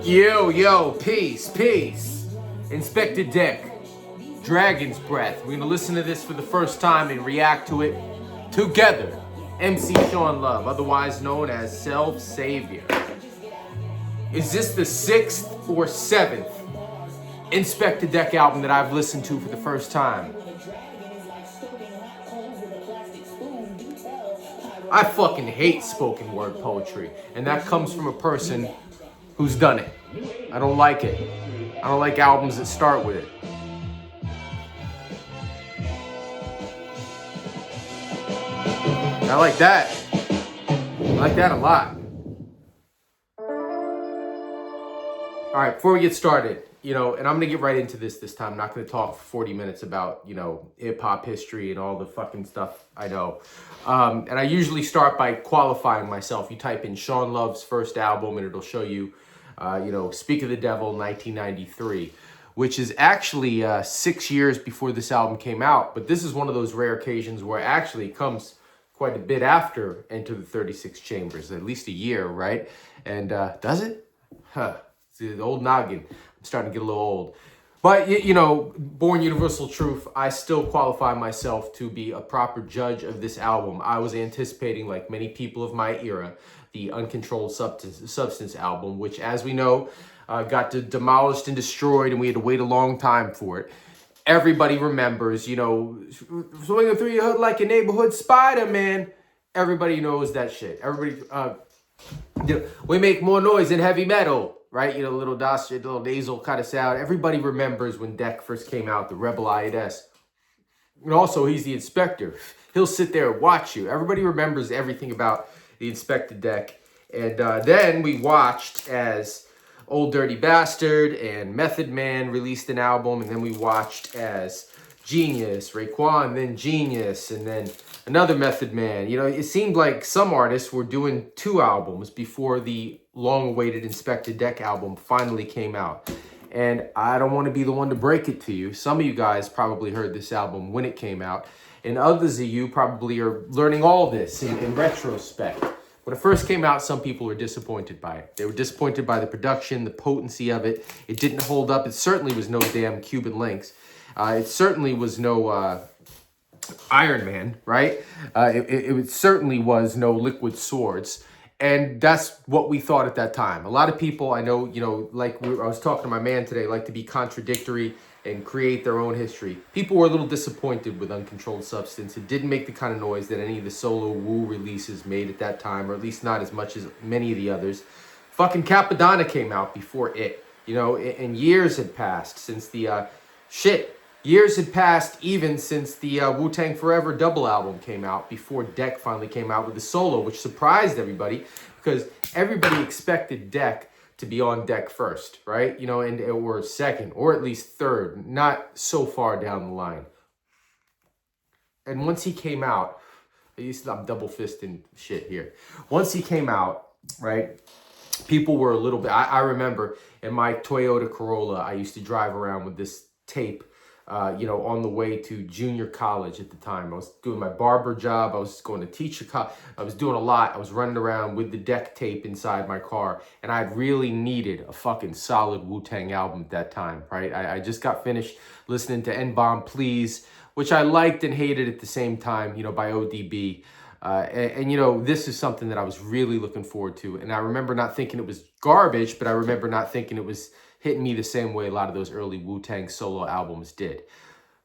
Yo, peace. Inspectah Deck, Dragon's Breath. We're gonna listen to this for the first time and react to it together. MC Shawn Love, otherwise known as Self-Savior. Is this the 6th or 7th Inspectah Deck album that I've listened to for the first time? I fucking hate spoken word poetry, and that comes from a person who's done it. I don't like it. I don't like albums that start with it. I like that. I like that a lot. All right, before we get started, and I'm gonna get right into this time. I'm not gonna talk for 40 minutes about, hip hop history and all the fucking stuff I know. And I usually start by qualifying myself. You type in Shawn Love's first album and it'll show you, Speak of the Devil, 1993, which is actually 6 years before this album came out. But this is one of those rare occasions where it actually comes quite a bit after Enter the 36 Chambers, at least a year, right? And does it? It's the old noggin. I'm starting to get a little old. But, born universal truth, I still qualify myself to be a proper judge of this album. I was anticipating, like many people of my era, the Uncontrolled Substance album, which, as we know, got demolished and destroyed, and we had to wait a long time for it. Everybody remembers, swinging through your hood like a neighborhood spider, man. Everybody knows that shit. Everybody, we make more noise than heavy metal. Right, little nasal kind of sound. Everybody remembers when Deck first came out, the Rebel INS. And also, he's the inspector. He'll sit there and watch you. Everybody remembers everything about the Inspectah Deck. And then we watched as Old Dirty Bastard and Method Man released an album. And then we watched as Genius, Raekwon, then Genius, and then another Method Man. It seemed like some artists were doing 2 albums before the long-awaited Inspectah Deck album finally came out. And I don't want to be the one to break it to you. Some of you guys probably heard this album when it came out, and others of you probably are learning all this in retrospect. When it first came out, some people were disappointed by it. They were disappointed by the production, the potency of it. It didn't hold up. It certainly was no damn Cuban Links. It certainly was no Iron Man, right? It certainly was no Liquid Swords. And that's what we thought at that time. A lot of people I know, I was talking to my man today, like to be contradictory and create their own history. People were a little disappointed with Uncontrolled Substance. It didn't make the kind of noise that any of the solo Woo releases made at that time, or at least not as much as many of the others. Fucking Capadonna came out before it, and years had passed since the, years had passed even since the Wu-Tang Forever double album came out, before Deck finally came out with a solo, which surprised everybody because everybody expected Deck to be on Deck first, right? Or second, or at least third, not so far down the line. And once he came out, I'm double fisting shit here. Once he came out, right, people were a little bit, I remember in my Toyota Corolla, I used to drive around with this tape, on the way to junior college at the time. I was doing my barber job. I was going to teach I was doing a lot. I was running around with the Deck tape inside my car, and I really needed a fucking solid Wu-Tang album at that time, right? I just got finished listening to N-Bomb Please, which I liked and hated at the same time, by ODB. And this is something that I was really looking forward to. And I remember not thinking it was garbage, but I remember not thinking it was hitting me the same way a lot of those early Wu-Tang solo albums did.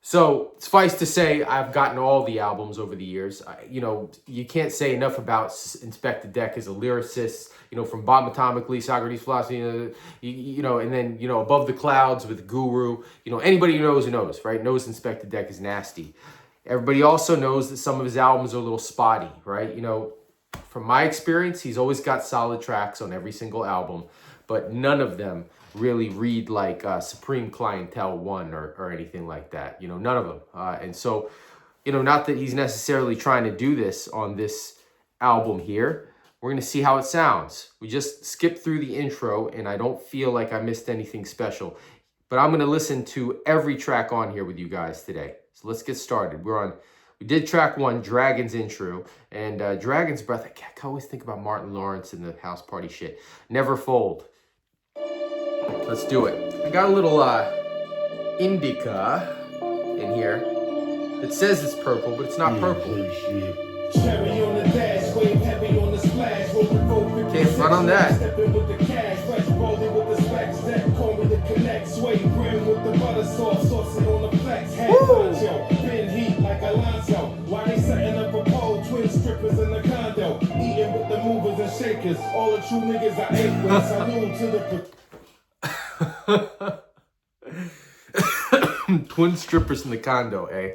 So suffice to say, I've gotten all the albums over the years. You can't say enough about Inspectah Deck as a lyricist, from Bomb Atomically, Socrates Philosophy, and then, Above the Clouds with Guru. Anybody who knows, right? Knows Inspectah Deck is nasty. Everybody also knows that some of his albums are a little spotty, right? From my experience, he's always got solid tracks on every single album, but none of them really read like Supreme Clientele 1 or anything like that. None of them. And so, not that he's necessarily trying to do this on this album here. We're going to see how it sounds. We just skipped through the intro, and I don't feel like I missed anything special. But I'm going to listen to every track on here with you guys today. So let's get started. We did track 1, Dragon's Intro, and Dragon's Breath. I always think about Martin Lawrence and the house party shit. Never Fold. Let's do it. I got a little indica in here. It says it's purple, but it's not purple. Cherry on the dash, wave heavy on the splash. Can't run on that. Stepping with the cash, fresh rolling with the specs. That call me the connect, sway grim with the butter sauce, saucing on the flex. Head honcho, been heat like Alonso. Why they setting up a pole? Twin strippers in the condo, eating with the movers and shakers. All the true niggas I ate with. Salute to the Twin strippers in the condo, eh?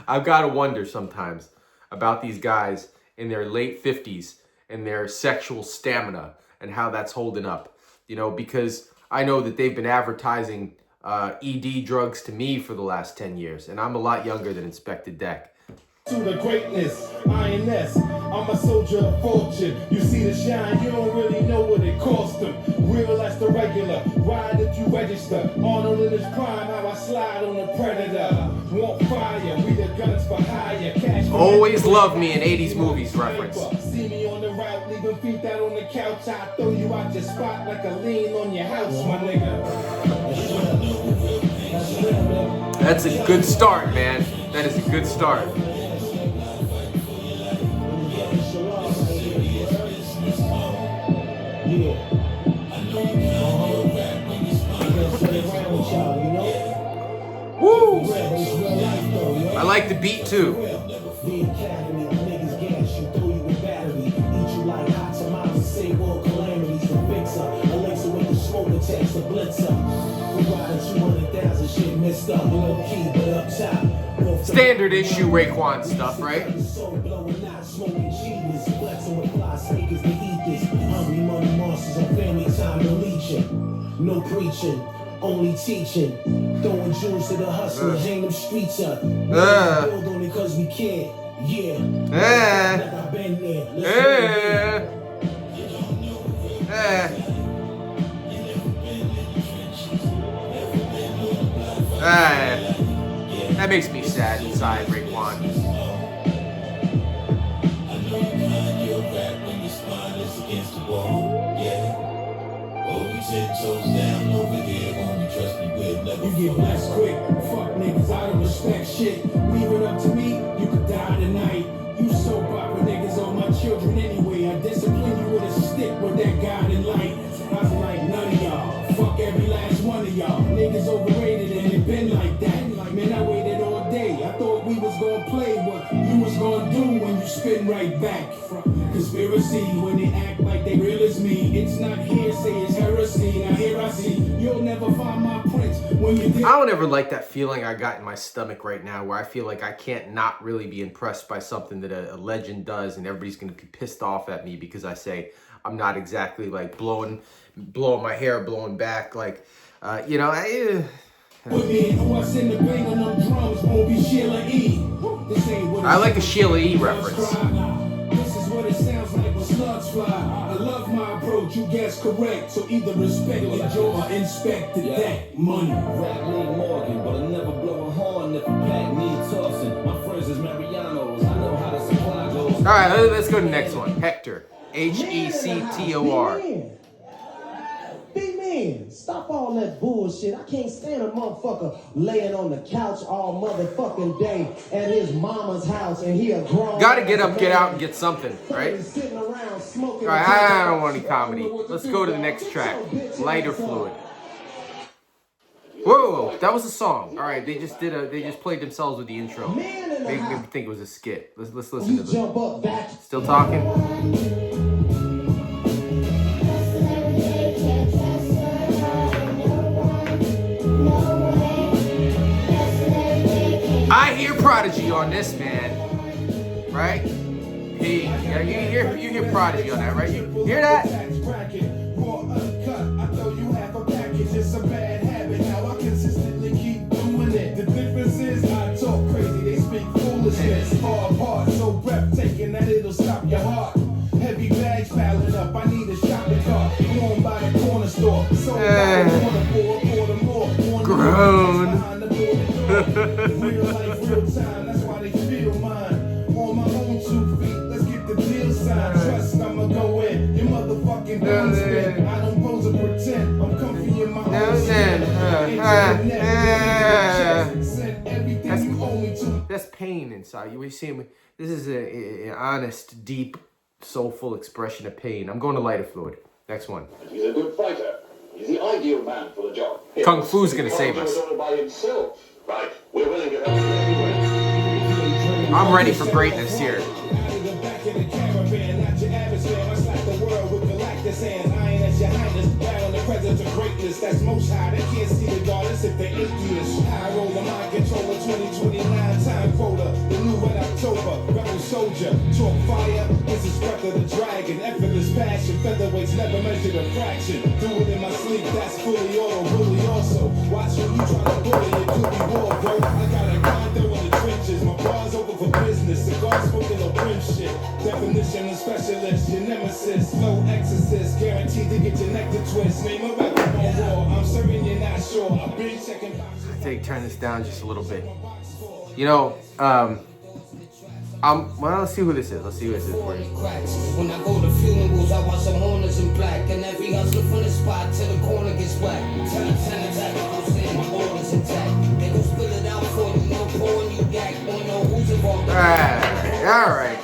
I've got to wonder sometimes about these guys in their late 50s and their sexual stamina and how that's holding up. You know, because I know that they've been advertising ED drugs to me for the last 10 years, and I'm a lot younger than Inspectah Deck. To the greatness, INS, I'm a soldier of fortune. You see the shine, you don't really know what it cost them. Real as the regular, ride if you register. Arnold in his prime, how I slide on the predator. Want fire, we the guns for hire. Cash always love me in 80s movies reference. See me on the route, leaving feet out on the couch. I throw you out your spot like a lien on your house, my nigga. That's a good start, man. That is a good start. Woo! I like the beat too. Standard issue Raekwon stuff, right? No preaching, only teaching. Throwing jewels to the hustlers, hang them streets up. Build only cause we can. Yeah. Like I've been there. That makes me sad inside, Raekwon. You get blessed quick, fuck niggas, I don't respect shit. Leave it up to me, you could die tonight. You soap opera niggas on my children anyway. I discipline you with a stick with that guiding light. I was like none of y'all, fuck every last one of y'all. Niggas overrated and it been like that. Man, I waited all day, I thought we was gonna play what you was gonna do when you spin right back. Conspiracy, when they act like they real as me. It's not hearsay, it's heresy. Now here I see, you'll never find my prints when you did. I don't ever like that feeling I got in my stomach right now where I feel like I can't not really be impressed by something that a legend does, and everybody's going to be pissed off at me because I say I'm not exactly like blowing my hair, blowing back, like, you know, I like a Sheila E. reference. This is what it sounds like when slugs fly. I love my approach, you guess correct. So either respect it or inspect the deck. Money. Rap need Morgan, but I never blow a horn if a pack need tossing. My friends is Marianos, I know how to supply goes. All right, let's go to the next one. Hector. Hector. Big man, stop all that bullshit. I can't stand a motherfucker laying on the couch all motherfucking day at his mama's house and he a grown. Gotta get up, get out, and get something, right? Sitting around smoking. All right, I don't want any comedy. Let's go to the next track. Lighter Fluid. Whoa, that was a song. All right, they just played themselves with the intro. Made me think it was a skit. Let's listen to this. Still talking? I hear Prodigy on this, man. Right? Hey, yeah, you hear Prodigy on that, right? You hear that? It's a bad habit, how I consistently keep doing it. The difference is I talk crazy, they speak foolishness. Far apart, so breathtaking that it'll stop your heart. Heavy bags piling up, I need a shopping cart. Going by the corner store, so I want to order more. Grown. Real life, real time, that's why they feel mine. On my own 2 feet, let's get That's pain inside. You see me? This is an honest, deep, soulful expression of pain. I'm going to lighter fluid. Next one. He's a good fighter. He's the ideal man for the job. Kung Fu's going to save us. By himself. Right. We're willing to help you anyway. I'm ready for greatness here. That's most high. They can't see the goddess if they're atheists. High roller mind controller 2029 time quota. The new red October. Rebel soldier. Talk fire. This is Inspectah the dragon. Effortless passion. Featherweights never measured a fraction. Do it in my sleep. That's fully auto. Really also. Watch when you try to bully. It could be war, bro. I got a condo in the trenches. My bars over for business. Cigars smoking no prim shit. Definition of specialist. Your nemesis. No exorcist. Guaranteed to get your neck to twist. Name a rapper. I'm serving you, not sure. I've been checking boxes. Turn this down just a little bit. You know, well, let's see who this is. Let's see who this is for you. When I go to funerals, I watch some mourners in black, and every hustler from the spot till the corner gets whacked. Tell the tenants I go say my orders intact. They gon' spill it out for you, no pouring you yak. Don't know who's involved. All right.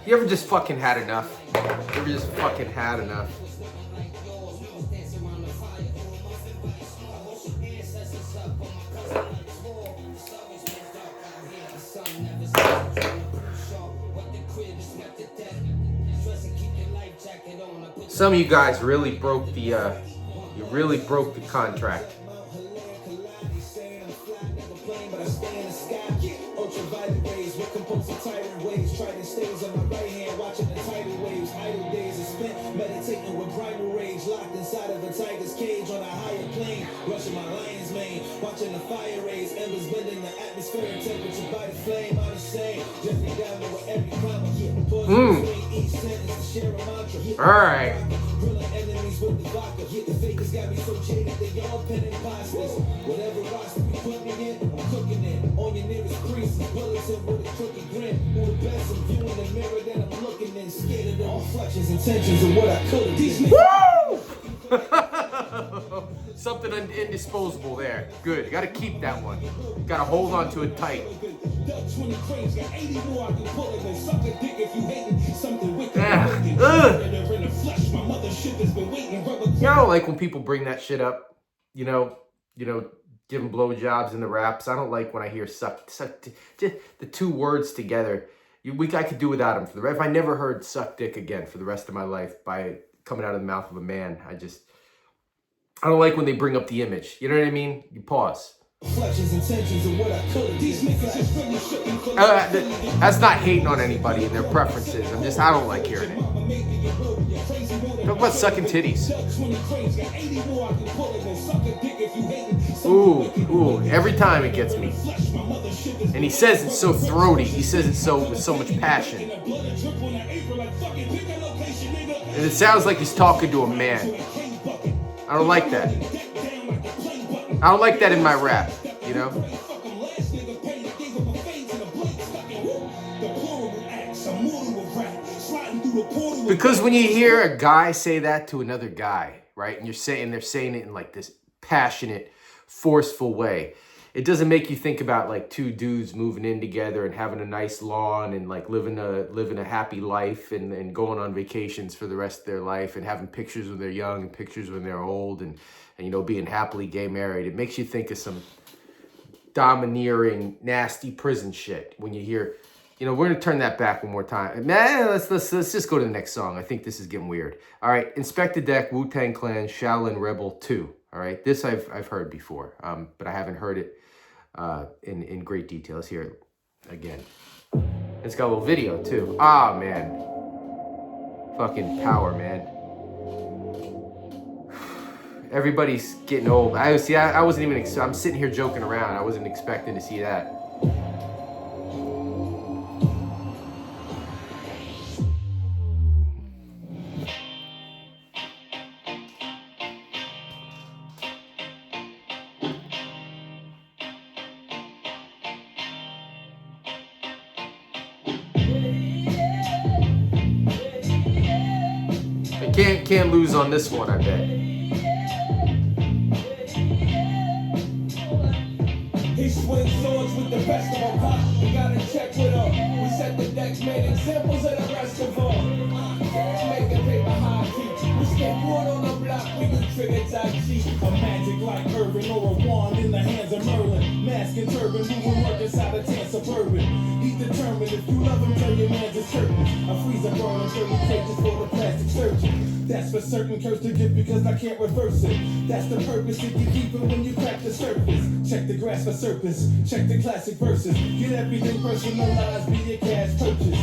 You ever just fucking had enough? You ever just fucking had enough? Some of you guys really broke the contract. Meditating with bridal rage, locked inside of a tiger's cage on a higher plane. Rushing my lion's mane, watching the fire rays, embers bending the atmospheric temperature by the flame. I'm the same, Jeffrey down with every climber. Each sentence to share a mantra. All right. Grilling enemies with the vodka. The fakers got me so jaded they all pen imposters. Whatever roster we putting in, I'm cooking it. On your nearest crease, bulletin with a crooked grin. Who the best? I'm viewing the mirror that I'm looking in. Scared of the reflections, intentions of what I could have been. Woo! Something indisposable there. Good. You gotta keep that one. Gotta hold on to it tight. You know, like when people bring that shit up, you know, giving blowjobs in the raps. I don't like when I hear suck, just the two words together. I could do without them for the rest. If I never heard suck dick again for the rest of my life by coming out of the mouth of a man, I don't like when they bring up the image. You know what I mean? You pause. That's not hating on anybody and their preferences. I don't like hearing it. Talk about sucking titties. Ooh, every time it gets me. And he says it so throaty. He says it with so much passion. And it sounds like he's talking to a man. I don't like that. I don't like that in my rap, you know? Because when you hear a guy say that to another guy, right? And they're saying it in like this passionate, forceful way. It doesn't make you think about like two dudes moving in together and having a nice lawn and like living a happy life and going on vacations for the rest of their life and having pictures when they're young and pictures when they're old and you know, being happily gay married. It makes you think of some domineering, nasty prison shit when you hear, you know, we're gonna turn that back one more time. Man, let's just go to the next song. I think this is getting weird. All right, Inspectah Deck, Wu-Tang Clan, Shaolin Rebel 2. All right, this I've heard before, but I haven't heard it in great detail. Let's hear it again. It's got a little video too. Ah, man, fucking power, man. Everybody's getting old. I wasn't even. I'm sitting here joking around. I wasn't expecting to see that. Can't lose on this one, I bet. swing swords with the best of them pop. We gotta check with them. We set the decks, made examples of the rest of them. Making paper high key. We stay wood on the block, we do trigger Tai Chi. A magic like Irvin or a wand in the hands of Merlin. Mask and turban, moving work inside a tan suburban. He's determined if you love him, tell your man's it's certain. I freeze a burn and 30 cages for the plastic surgeon. That's for certain, curse to get because I can't reverse it. That's the purpose, if you keep it when you crack the surface. Check the grass for serpents, check the classic verses. Get everything personalized, be your cash purchase.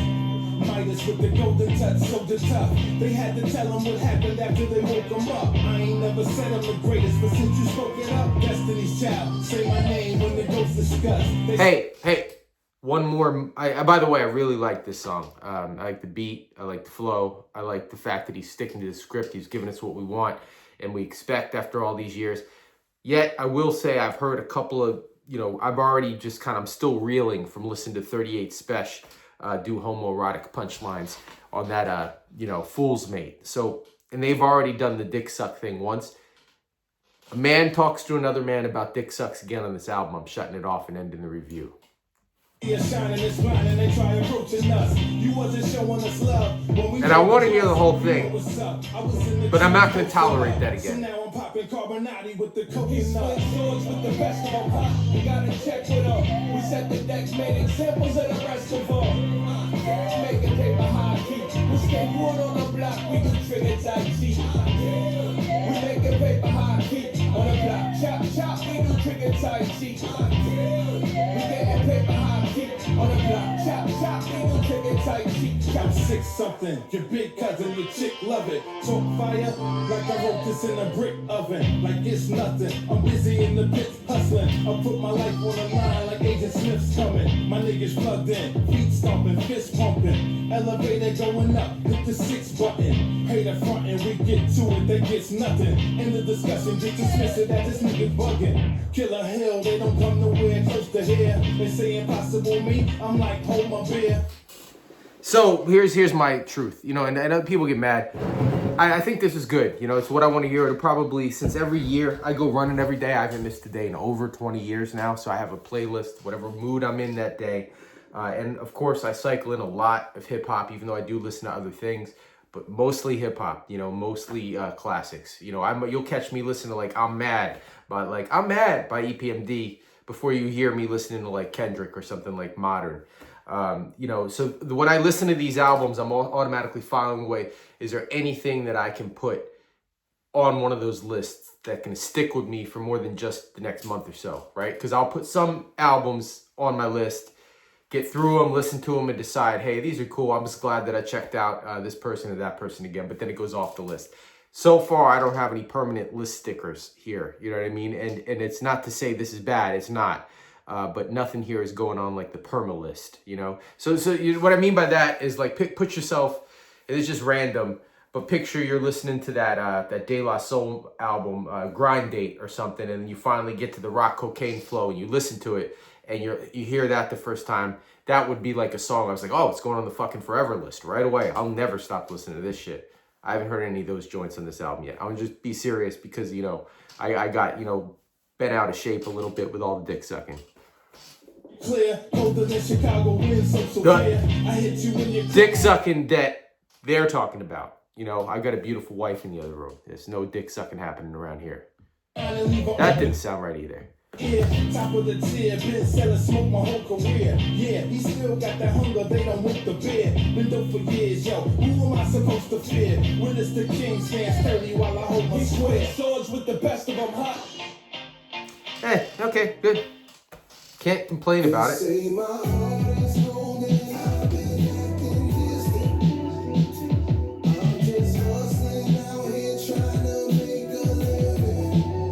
Midas with the golden touch, soldier tough. They had to tell him what happened after they woke him up. I ain't never said I'm the greatest, but since you spoke it up, Destiny's Child, say my name when the ghosts discuss. Hey, one more. By the way, I really like this song. I like the beat, I like the flow, I like the fact that he's sticking to the script. He's giving us what we want and we expect after all these years. Yet, I will say I've heard a couple of, I've already just I'm still reeling from listening to 38 Special do homoerotic punchlines on that, Fool's Mate. So, and they've already done the dick suck thing once. A man talks to another man about dick sucks again on this album. I'm shutting it off and ending the review. And I want to hear the whole thing, but I'm not going to tolerate that again. We gotta check with them. We set the decks, made examples of the rest of them. Making paper high key. We stay wood on the block, we do trigger Tai Chi. We making paper high key on the block. Chop, chop, we do trigger Tai Chi. We getting paper high key on the block. Chop, chop, we do trigger Tai Chi. I'm 6-something, your big cousin, your chick love it. Talk fire like I wrote this in a brick oven. Like it's nothing, I'm busy in the pits hustling. I put my life on the line like Agent Smith's coming. My niggas plugged in, feet stomping, fist pumping. Elevator going up, hit the 6 button. Hater frontin', we get to it, they gets nothing. In the discussion, just dismiss it as this nigga bugging. Killer Hill, they don't come nowhere close to here. They say impossible me, I'm like, hold my beer. So here's my truth, and people get mad. I think this is good. It's what I want to hear. It'll probably, since every year I go running every day, I haven't missed a day in over 20 years now. So I have a playlist, whatever mood I'm in that day. And of course I cycle in a lot of hip hop, even though I do listen to other things, but mostly hip hop, mostly classics. You'll catch me listening to I'm Mad by EPMD before you hear me listening to Kendrick or something like modern. So when I listen to these albums, I'm automatically filing away, is there anything that I can put on one of those lists that can stick with me for more than just the next month or so, right? Because I'll put some albums on my list, get through them, listen to them, and decide, hey, these are cool. I'm just glad that I checked out this person or that person again, but then it goes off the list. So far, I don't have any permanent list stickers here, you know what I mean? And it's not to say this is bad, it's not. But nothing here is going on like the perma list, So what I mean by that is put yourself, it's just random, but picture you're listening to that De La Soul album, Grind Date or something, and you finally get to the Rock Cocaine Flow and you listen to it and you hear that the first time. That would be like a song. I was like, oh, it's going on the fucking forever list right away. I'll never stop listening to this shit. I haven't heard any of those joints on this album yet. I'll just be serious because, I got, bent out of shape a little bit with all the dick sucking. Clear, colder than Chicago winds, so clear. I hit you in your dick sucking that they're talking about. I've got a beautiful wife in the other room. There's no dick sucking happening around here. That didn't sound right either. Yeah, top of the tier, been selling smoke my whole career. Yeah, he still got that hunger, they don't want the beer. Been dope for years, yo, who am I supposed to fear? When it's the king stands sturdy while I hold my square. Swords with the best of them hot. Hey, okay, good. Can't complain about it.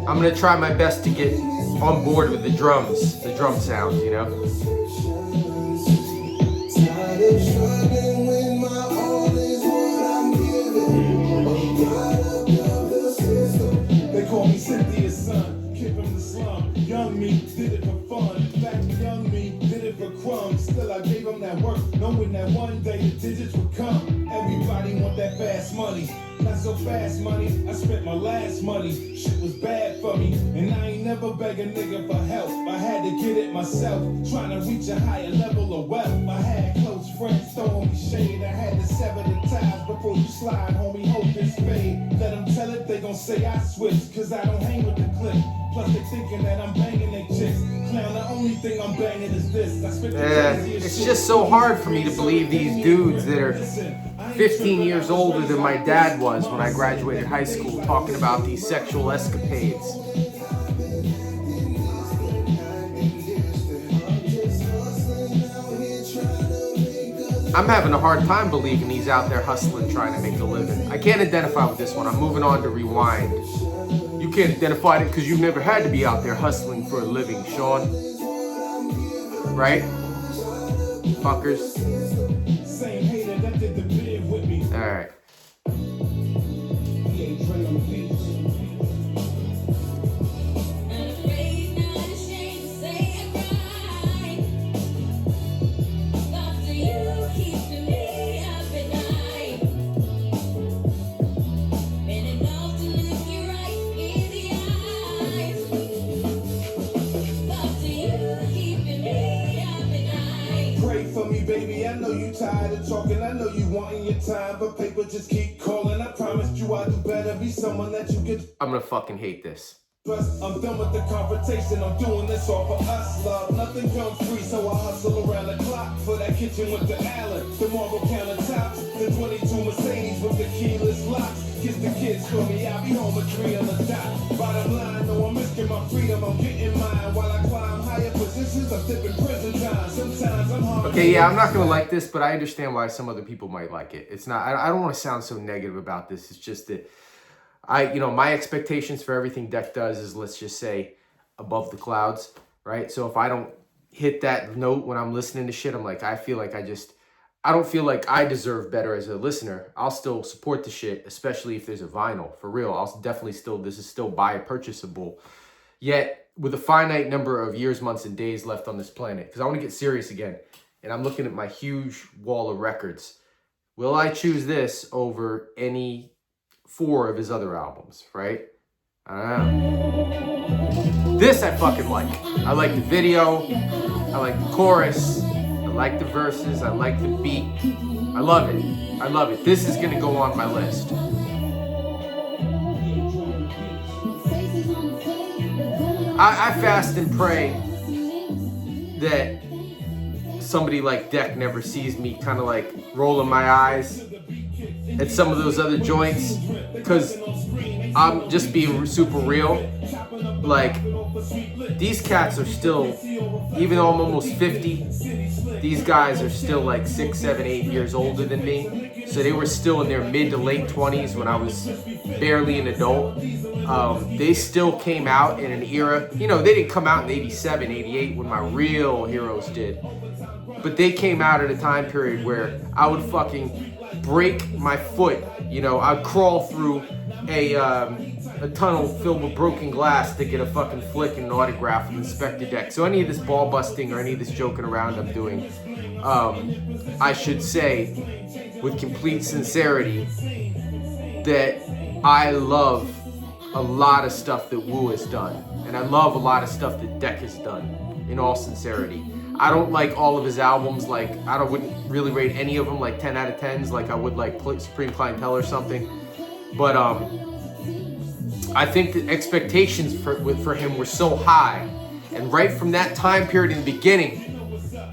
I'm gonna try my best to get on board with the drum sounds, They call me Cynthia's son, kid from the slum. Young me did it for fun. In fact, young me did it for crumbs. Still I gave him that work, knowing that one day the digits would come. Everybody want that fast money. That's so fast, money. I spent my last money. Shit was bad for me, and I ain't never beg a nigga for help. I had to get it myself, trying to reach a higher level of wealth. I had close friends throwing me shade. I had to sever the ties before you slide, homie. Hope it's fade. Let them tell it, they gon' say I switched, cause I don't hang with the clique. Plus they thinking that I'm banging they chicks. Clown, the only thing I'm banging is this. I spent the It's just so hard for me to believe these dudes that are 15 years older than my dad was when I graduated high school talking about these sexual escapades. I'm having a hard time believing he's out there hustling, trying to make a living. I can't identify with this one. I'm moving on to Rewind. You can't identify it because you've never had to be out there hustling for a living, Shawn. Right? Fuckers. same hater that did the bid with me. Alright. He ain't Dre on the beats. Baby, I know you tired of talking, I know you wanting your time, but paper just keep calling. I promised you I'd do better, be someone that you could. I'm gonna fucking hate this. Plus, I'm done with the confrontation, I'm doing this all for us, love. Nothing comes free, so I hustle around the clock for that kitchen with the Allen, the marble countertops, the 22 Mercedes with the keyless locks. Kiss the kids for me, I'll be home at 3 on the dot. Bottom line, no, I'm risking my freedom, I'm getting mine while I climb higher positions. I'm dipping prison time. Sometimes I'm hard. Okay, yeah, I'm not gonna like this, but I understand why some other people might like it. It's not. I don't want to sound so negative about this. It's just that my expectations for everything Deck does is, let's just say, above the clouds, right? So if I don't hit that note when I'm listening to shit, I'm like, I don't feel like I deserve better as a listener. I'll still support the shit, especially if there's a vinyl. For real, I'll definitely this is still buy purchasable. Yet, with a finite number of years, months, and days left on this planet, because I want to get serious again, and I'm looking at my huge wall of records, will I choose this over any 4 of his other albums, right? I don't know. This I fucking like. I like the video. I like the chorus. I like the verses. I like the beat. I love it. I love it. This is going to go on my list. I fast and pray that somebody like Deck never sees me kind of like rolling my eyes at some of those other joints, because I'm just being super real. Like, these cats are still, even though I'm almost 50, these guys are still like 6, 7, 8 years older than me. So they were still in their mid to late 20s when I was barely an adult. They still came out in an era, they didn't come out in 87, 88 when my real heroes did. But they came out at a time period where I would fucking break my foot. I'd crawl through a tunnel filled with broken glass to get a fucking flick and an autograph from Inspectah Deck. So any of this ball busting or any of this joking around I'm doing, I should say with complete sincerity that I love a lot of stuff that Wu has done. And I love a lot of stuff that Deck has done, in all sincerity. I don't like all of his albums, like, wouldn't really rate any of them like 10 out of 10s like I would like Supreme Clientele or something. But I think the expectations for him were so high. And right from that time period in the beginning,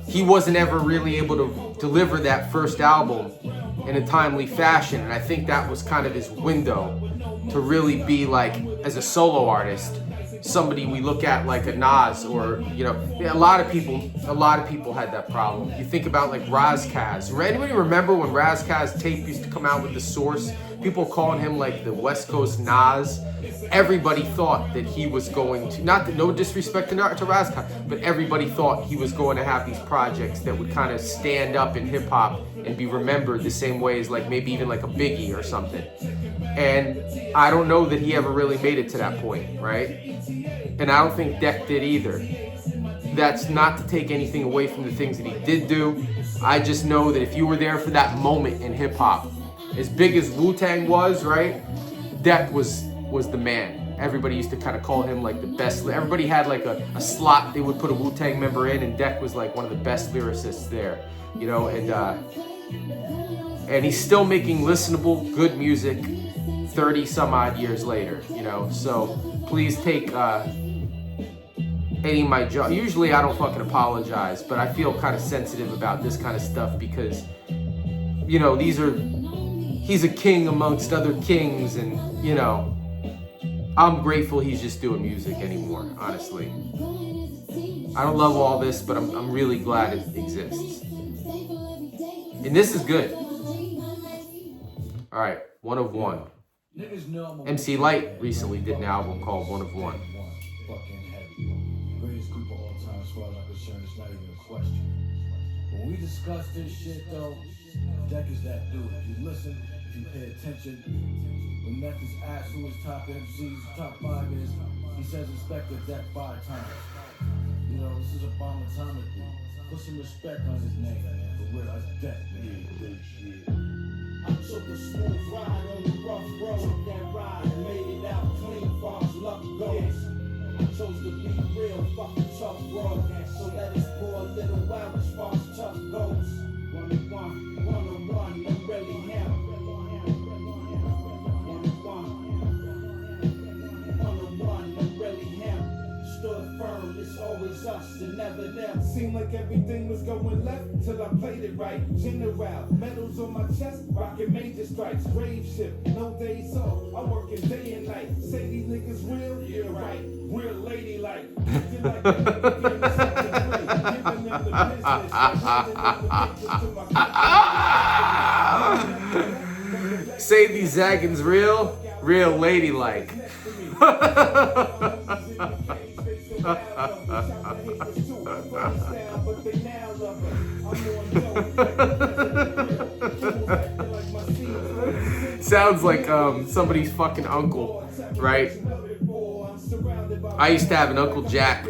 he wasn't ever really able to deliver that first album in a timely fashion. And I think that was kind of his window to really be like, as a solo artist, somebody we look at like a Nas, or a lot of people had that problem. You think about like Razkaz. Anybody remember when Razkaz tape used to come out with The Source? People calling him like the West Coast Nas. Everybody thought that he was going to, no disrespect to Razkaz, but everybody thought he was going to have these projects that would kind of stand up in hip hop and be remembered the same way as like maybe even like a Biggie or something. And I don't know that he ever really made it to that point, right? And I don't think Deck did either. That's not to take anything away from the things that he did do. I just know that if you were there for that moment in hip hop, as big as Wu-Tang was, right? Deck was the man. Everybody used to kind of call him like the best. Everybody had like a slot they would put a Wu-Tang member in, and Deck was like one of the best lyricists there, you know. And he's still making listenable, good music 30 some odd years later, you know. So please take any of my job. Usually I don't fucking apologize, but I feel kind of sensitive about this kind of stuff because, you know, he's a king amongst other kings, and, you know, I'm grateful he's just doing music anymore, honestly. I don't love all this, but I'm really glad it exists. And this is good. All right, One of One. MC Light recently did an album called One of One. Greatest group of all time, as far as I'm concerned, it's not even a question. When we discuss this shit, though, Deck is that dude. If you listen, if you pay attention, when Neff is asked who his top MCs, top 5 is, he says Inspectah Deck 5 times. You know, this is a bomb atomic dude. Put some respect on his name, man. For real, that's Deck, man. I took a smooth ride on the rough road. That ride made it out clean, far as luck goes. I chose to be real, fucking tough, bro. So let us pour a little while as far as tough goes. One on one, I'm really him. One on one, I'm really him. Stood firm, it's always us and never them. Seemed like everything was going left till I played it right. General, medals on my chest, rocking major stripes. Grave ship, no days off. I'm working day and night. Say these niggas real? Yeah, right. Real ladylike. Acting like a nigga gave me something to play. Giving them the business. Say these zaggins real? Real ladylike. Sounds like somebody's fucking uncle, right? I used to have an Uncle Jack.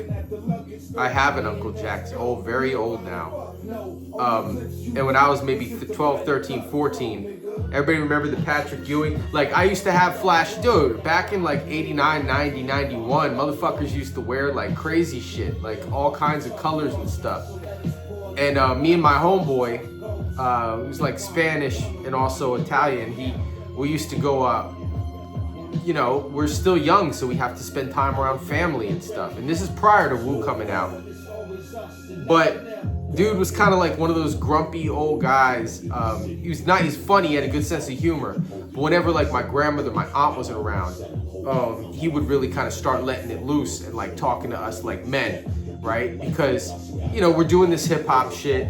I have an Uncle Jack. He's old, very old now. And when I was maybe 12, 13, 14, everybody remember the Patrick Ewing? Like, I used to have flash, dude, back in like 89, 90, 91, motherfuckers used to wear like crazy shit, like all kinds of colors and stuff. And me and my homeboy, who's like Spanish and also Italian, we used to go, you know, we're still young, so we have to spend time around family and stuff. And this is prior to Wu coming out. But dude was kind of like one of those grumpy old guys. He's funny, he had a good sense of humor. But whenever like my grandmother, my aunt wasn't around, he would really kind of start letting it loose and like talking to us like men, right? Because, you know, we're doing this hip hop shit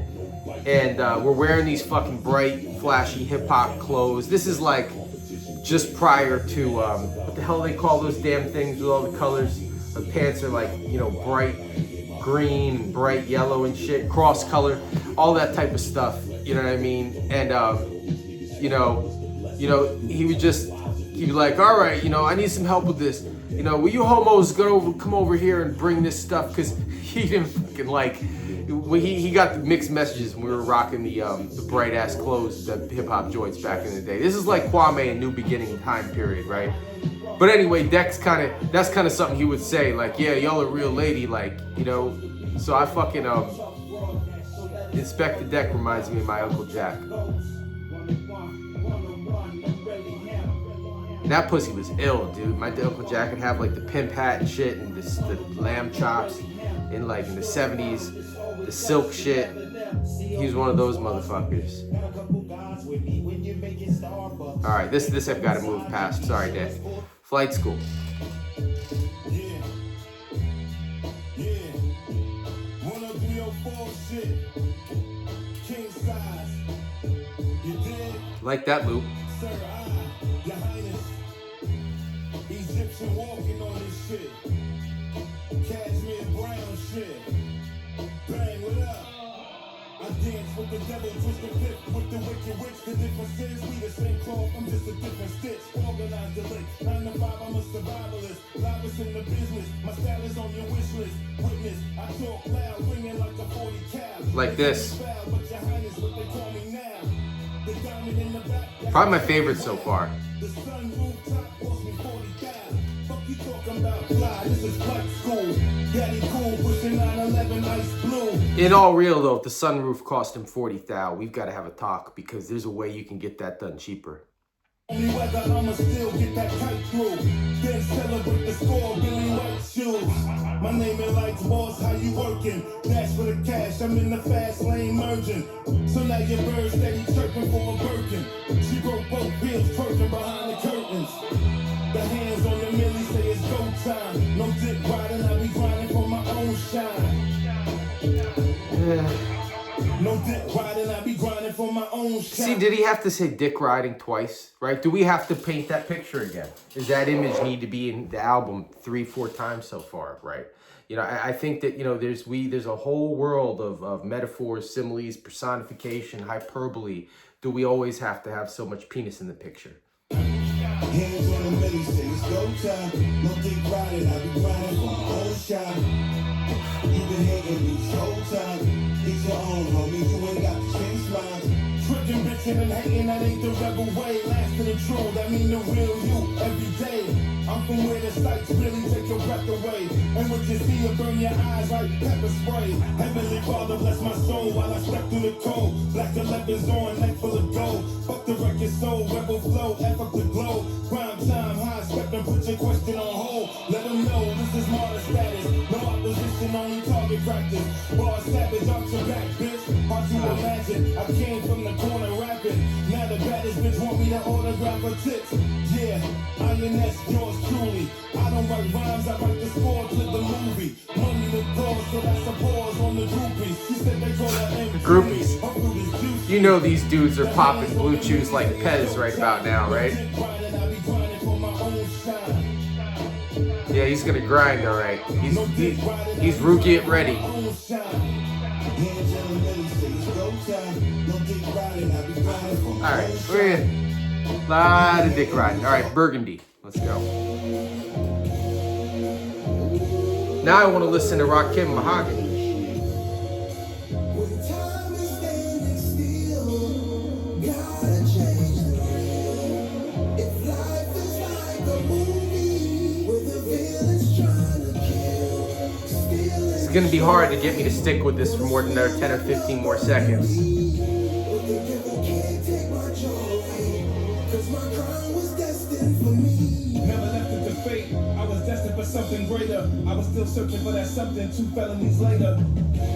and we're wearing these fucking bright, flashy hip hop clothes. This is like just prior to, what the hell they call those damn things with all the colors? The pants are like, you know, bright green, bright yellow and shit, cross color, all that type of stuff, you know what I mean? And you know, he'd be like, all right, you know, I need some help with this. You know, will you homos come over here and bring this stuff? Because he didn't fucking like, he got the mixed messages when we were rocking the bright ass clothes, the hip hop joints back in the day. This is like Kwame and New Beginning time period, right? But anyway, that's kind of something he would say, like, yeah, y'all are real lady, like, you know. So I fucking Inspectah Deck reminds me of my Uncle Jack. And that pussy was ill, dude. My Uncle Jack would have like the pimp hat and shit, and the lamb chops in the 70s, the silk shit. He was one of those motherfuckers. All right, this I've got to move past. Sorry, Dad. Flight School. Like that loop. Egyptian walking on this shit. Cashmere brown shit. Bang, what up? I dance with the devil, twist the flip with the wicked witch. The difference is we the same cloth, I'm just a different stitch. Organized the link, 9 to 5, I'm a survivalist. Novice in the business, my style is on your wish list. Witness, I talk loud, ringing like a 40 cal. Like this. But your highness, what they call me now. The diamond in the back. Probably my favorite so far. The sunroof top cost me 40,000. Fuck you talking about fly? This is flight school. Daddy cool, pushing 911 ice blue. In all real though, if the sunroof cost him 40,000, we've got to have a talk because there's a way you can get that done cheaper. Only whether I'ma still get that kite through. Then celebrate the score, Billy White shoes. My name in lights, boss, how you working? Dash for the cash, I'm in the fast lane merging. So now your bird steady chirping for a Birkin. She broke both wheels, twerking behind the curtains. The hands on the millie say it's go time. No dick riding, I be grinding for my own shine. No dick riding, I be grinding for my own shine. See, did he have to say dick riding twice, right? Do we have to paint that picture again? Does that image need to be in the album 3-4 times so far, right? You know, I think that, you know, there's a whole world of metaphors, similes, personification, hyperbole. Do we always have to have so much penis in the picture? Hands on the millie, say it's go time. No dick riding, I be grinding for my own shot. You been hating me this whole time. It's your own, homie, you ain't got the chase lines. Tricking, bitching, and hating, that ain't the rebel way. Last to the true, that mean the real you every day. I'm from where the sights really take your breath away. And what you see will burn your eyes like pepper spray. Heavenly Father, bless my soul while I step through the cold. Black 11's on, neck full of gold. Fuck the record soul, rebel flow, F up the glow. Prime time, high step and put your question on hold. Let them know this is martyr status. No opposition, only target practice. Bar savage, off your back, bitch. Hard to imagine, I came from the corner rapping. Now the baddest bitch want me to autograph her tits. Yeah, INS, yours truly. I don't write rhymes, I write the score to the movie. Money with cause, so that's a pause on the groupies. She said they call her Groupies. You know these dudes are popping blue chews like Pez right about now, right? Yeah, he's gonna grind, all right. He's rookie it ready. All right, we're in. A lot of dick riding. All right, Burgundy. Let's go. Now I want to listen to Rakim Mahogany. It's going to be hard to get me to stick with this for more than another 10 or 15 more seconds. For something greater, I was still searching for that something 2 felonies later.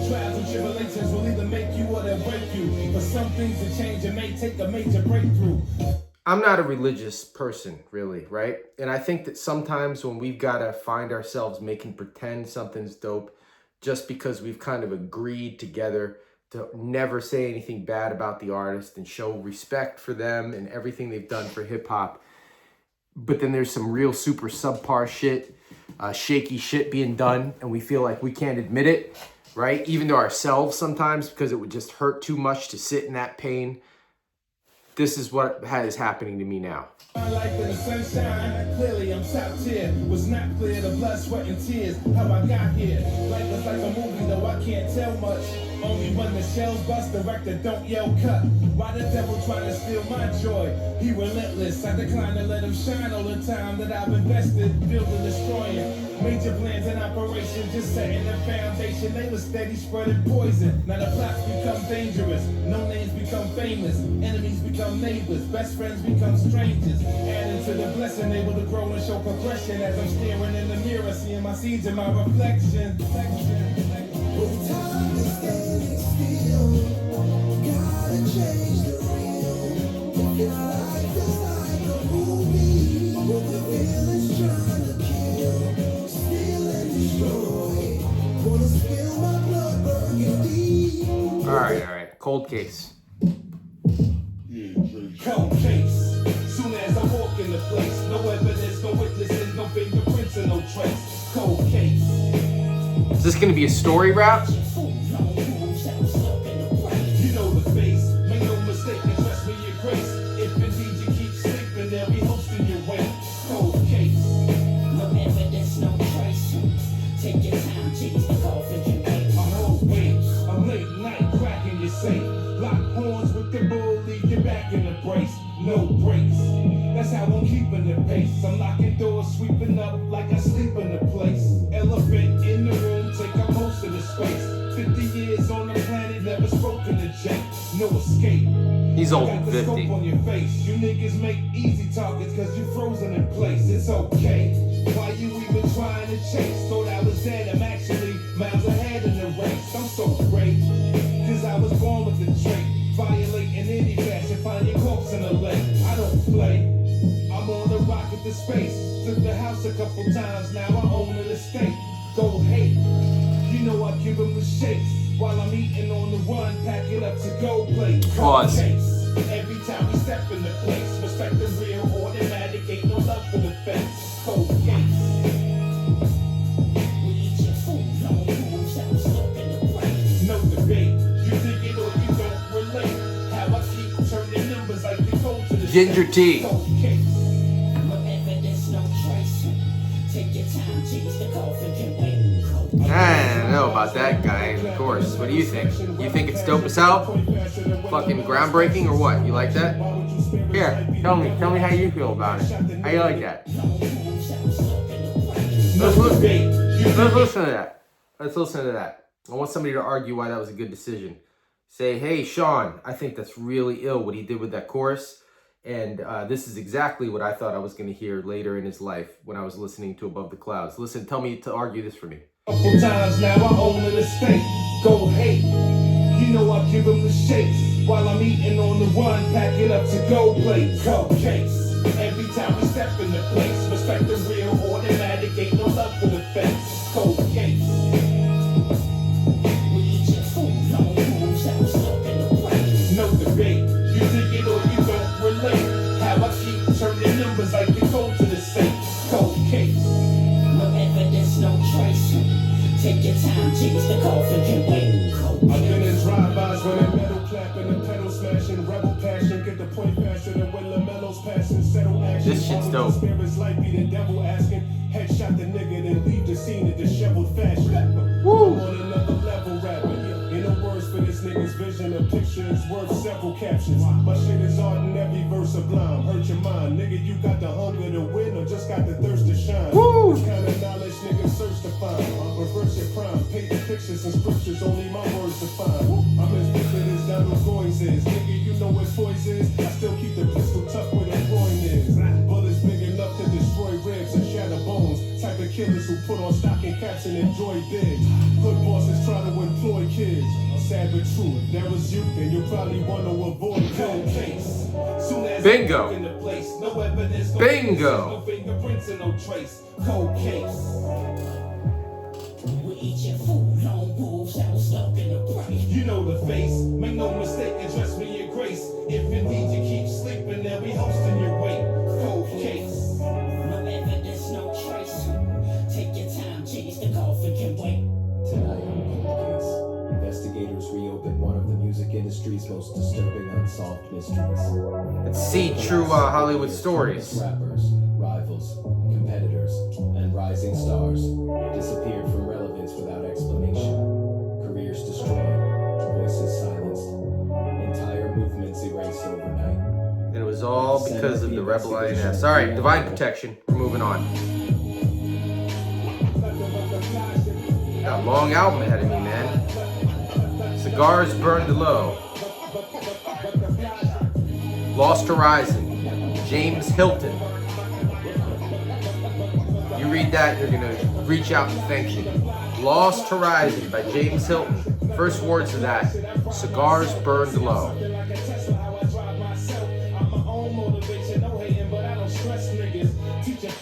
Trials and tribulations will either make you or they'll break you. For some things to change, it may take a major breakthrough. I'm not a religious person, really, right? And I think that sometimes when we've got to find ourselves making pretend something's dope just because we've kind of agreed together to never say anything bad about the artist and show respect for them and everything they've done for hip-hop. But then there's some real super subpar shit, shaky shit being done, and we feel like we can't admit it, right? Even to ourselves sometimes, because it would just hurt too much to sit in that pain. This is what is happening to me now. My life in the sunshine, clearly I'm top tier. Was not clear, the blood, sweat, and tears. How I got here, life is like a movie, though I can't tell much. Only when the shells bust, director don't yell cut. Why the devil trying to steal my joy? He relentless, I decline to let him shine all the time that I've invested, building, destroying. Major plans and operations, just setting the foundation. They were steady spreading poison. Now the plots become dangerous. No names become famous. Enemies become neighbors. Best friends become strangers. Adding to the blessing, able to grow and show progression. As I'm staring in the mirror, seeing my seeds in my reflection. With time is standing still, gotta change the real. Your life is like a movie, with the villains trying to kill, steal and destroy. Wanna spill my blood, burgundy. All right. Cold case. Cold case. Soon as I walk in the place, no evidence, no witnesses, no fingerprints, and no trace. Cold case. Is this going to be a story rap? You know the face, make no mistake, and trust me, your grace. If indeed you keep sleeping, they'll be hosting your way. Cold case. No evidence, no trace. Take your time, change the coffin you made. I hold weight, I'm late night cracking your safe. Lock horns with the bull, leave your back in the brace. No brakes. That's how I'm keeping the pace. I'm locking doors, sweeping up like I sleep in the place. Elephant in the room, take up most of the space. 50 years on the planet, never spoken to Jake. No escape. He's old Got and the 50. scope on your face. You niggas make easy targets cause you frozen in place. It's okay. Why you even trying to chase? Thought I was dead, I'm actually miles ahead in the race. I'm so great, cause I was born with the trait. Violating any fashion, find your corpse in the lake. I don't play, I'm on the rocket to space. Took the house a couple times, now I own an estate. Go hate, you know I give them the shakes. While I'm eating on the run, pack it up to go play. Pause. Every time we step in the place, respect the real automatic, ain't no love for the fence. Cold case. We eat your food, no moves, I'm stuck in the brain. No debate, you dig it or you don't relate. How I keep turning numbers like the code to the Ginger tea. cold case. No evidence, no trace. Take your time, change the coffin, can wait. Cold I don't know about that guy, of course. What do you think? You think it's dope as hell? Fucking groundbreaking or what? You like that? Here, tell me how you feel about it. How you like that? Let's listen to that. Let's listen to that. I want somebody to argue why that was a good decision. Say, hey, Shawn, I think that's really ill what he did with that chorus. And this is exactly what I thought I was going to hear later in his life when I was listening to Above the Clouds. Listen, tell me to argue this for me. Couple times now I own an estate. Go hate. You know I give them the shakes. While I'm eating on the run, pack it up to go play. Cupcakes. Every time we step in the place, respect the real automatic, ain't no love for the fence. Cold case. We eat your food, no moves, I'm stuck in the brain. No debate. You dig it or you don't relate. How I keep turning numbers like the code to the safe. Cold case. No evidence, no trace. Take your time, change the coffin, can wait. Cold I've been in drive-bys when the metal clapping, the pedal smashing, rebel passion, get the point faster than when LaMelo's passing, settle action. This shit's dope. Spirits like be the devil asking, headshot the nigga, then leave the scene in disheveled fashion. Woo! I'm on another level rapping. Ain't no words for this nigga's vision. A picture is worth several captions. My shit is art in every verse sublime. Hurt your mind, nigga. You got the hunger to win or just got the thirst to shine. Woo! This kind of knowledge niggas search to find. Reverse your crime, paint the pictures and scriptures. Only my words to find. I'm as wicked as Donald Goins is. Nigga, you know what poise is. I still keep the pistol tucked where the groin is. Bullets big enough to destroy ribs and shatter bones. Type of killers who put on stocking caps and enjoy digs. Hood bosses try to employ kids. Sad but true. If there was you, then you probably want to avoid cold case. Soon as Bingo. in the place, no evidence, no Bingo. no fingerprints and no trace. Cold case. We eat your food, no moves, I'm stuck in the brain. You know the face. Make no mistake, address me your grace. If indeed you keep sleeping, they'll be hosting your weight. Cold case. No evidence, no trace. Take your time, change the coffin, can wait. Tonight on Cold Case, investigators reopen one of the music industry's most disturbing unsolved mysteries. Let's see true Hollywood stories. Rappers, rivals, competitors, and rising stars disappeared from relevance without explanation. Careers destroyed, voices silenced, entire movements erased overnight. And it was all because of the Rebel INS. All right, divine protection. We're moving on. Got a long album ahead of me, man. Cigars Burned Low. Lost Horizon. James Hilton. You read that, you're gonna reach out and thank you. Lost Horizon by James Hilton. First words of that. Cigars Burned Low.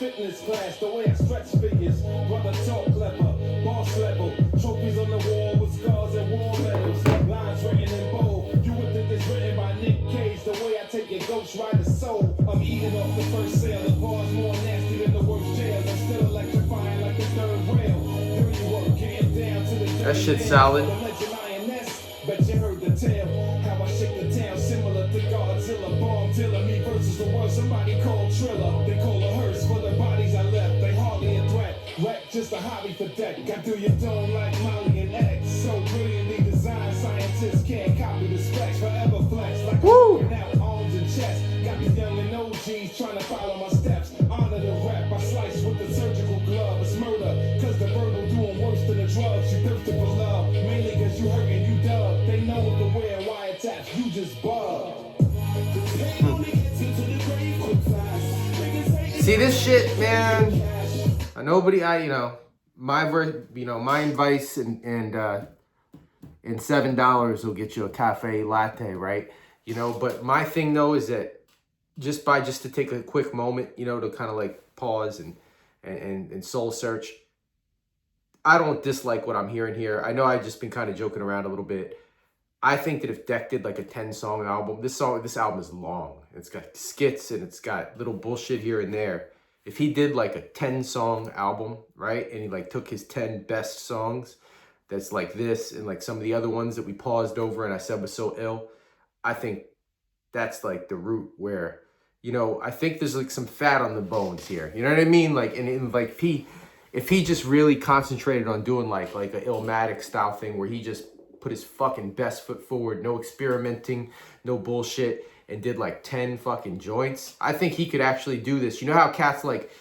Fitness class, the way I stretch figures, brother talk clever, boss level, trophies on the wall with scars and war medals, lines written in bold. You would think it's written by Nick Cage, the way I take your Ghost Rider's soul. I'm eating off the first sale, the bar's more nasty than the worst jails. I'm still electrifying like the third rail. Dirty work, getting down to the That shit's solid. the legend INS, bet you heard the tale. How I shake the town, similar to Godzilla, bomb dealer, me versus the world. Somebody called Triller, they call a hearse for the bodies I left. They hardly a threat, rap just a hobby for deck. I do your dome like Molly and X, so brilliantly designed, scientific. Lyricists can't copy the specs, forever flex like Woo! I'm out arms and chest. Got these young and OGs trying to follow my steps. Honor the rap, I slice with the surgical glove. It's murder, cause the verbal doing worse than the drugs. You thirsted for love, mainly cause you hurt and you dub. They know what to wear, wiretaps, you just bug. See this shit, man. My advice and $7 will get you a cafe latte, right? But my thing though is that just to take a quick moment, to kind of like pause and soul search. I don't dislike what I'm hearing here. I know I've just been kind of joking around a little bit. I think that if Deck did like a 10-song album, this album is long. It's got skits and it's got little bullshit here and there. If he did like a 10-song album, right, and he like took his 10 best songs, that's like this and like some of the other ones that we paused over and I said was so ill, I think that's like the root where, I think there's like some fat on the bones here. You know what I mean? Like, and like if he just really concentrated on doing like a Illmatic style thing where he just put his fucking best foot forward, no experimenting, no bullshit, and did like 10 fucking joints, I think he could actually do this. You know how cats like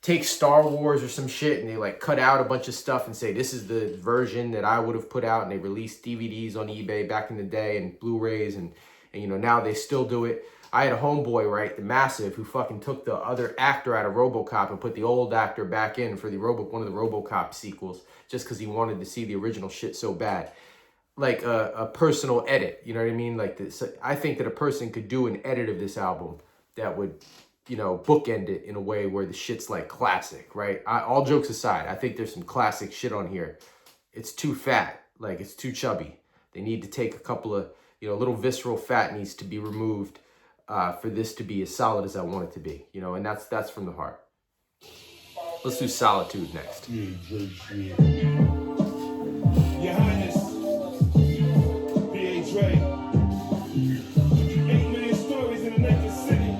take Star Wars or some shit and they like cut out a bunch of stuff and say, this is the version that I would have put out, and they released DVDs on eBay back in the day and Blu-rays and now they still do it. I had a homeboy, right, the Massive, who fucking took the other actor out of RoboCop and put the old actor back in for one of the RoboCop sequels just because he wanted to see the original shit so bad. Like a personal edit, you know what I mean? Like this, I think that a person could do an edit of this album that would, bookend it in a way where the shit's like classic, right? All jokes aside, I think there's some classic shit on here. It's too fat, like it's too chubby. They need to take a couple of, little visceral fat needs to be removed for this to be as solid as I want it to be, and that's from the heart. Let's do Solitude next. Your Highness, B.A. Dre. 8 million stories in the naked city.